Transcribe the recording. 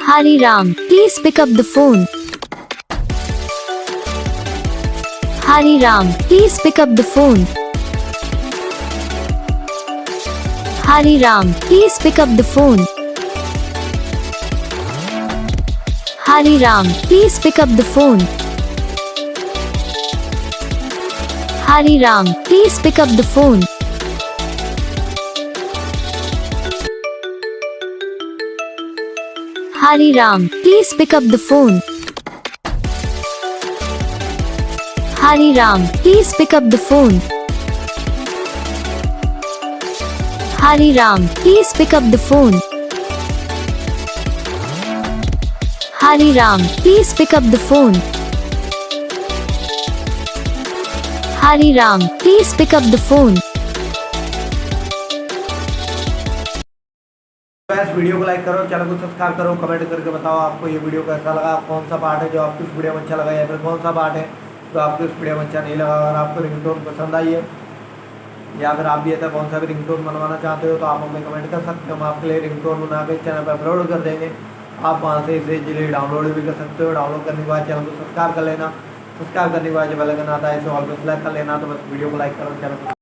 Hariram, please pick up the phone. Hariram, please pick up the phone. Hariram, please pick up the phone. Hariram, please pick up the phone. Hariram, please pick up the phone. Hariram, please pick up the phone. Hariram, please pick up the phone. Hariram, please pick up the phone. Hariram, please pick up the phone. Hariram, please pick up the phone. इस video को like करो, channel को subscribe करो, comment करके बताओ आपको ये video कैसा लगा, कौन सा पार्ट है जो आपको इस वीडियो में अच्छा लगा या फिर कौन सा पार्ट है तो आपको इस वीडियो में अच्छा नहीं लगा। अगर आपको रिंगटोन पसंद आई है या फिर आप भी ऐसा कौन सा भी रिंगटोन बनवाना चाहते हो तो आप हमें कमेंट कर सकते हो। हम आपके लिए रिंगटोन बना के चैनल पर अपलोड कर देंगे। आप वहाँ से इसे इजीली डाउनलोड भी कर सकते हो। डाउनलोड करने के बाद चैनल को सब्सक्राइब कर लेना। सब्सक्राइब करने के बाद जो बेल आइकन आता है इसे ऑल पे सेलेक्ट कर लेना। तो बस वीडियो को लाइक करो, चैनल को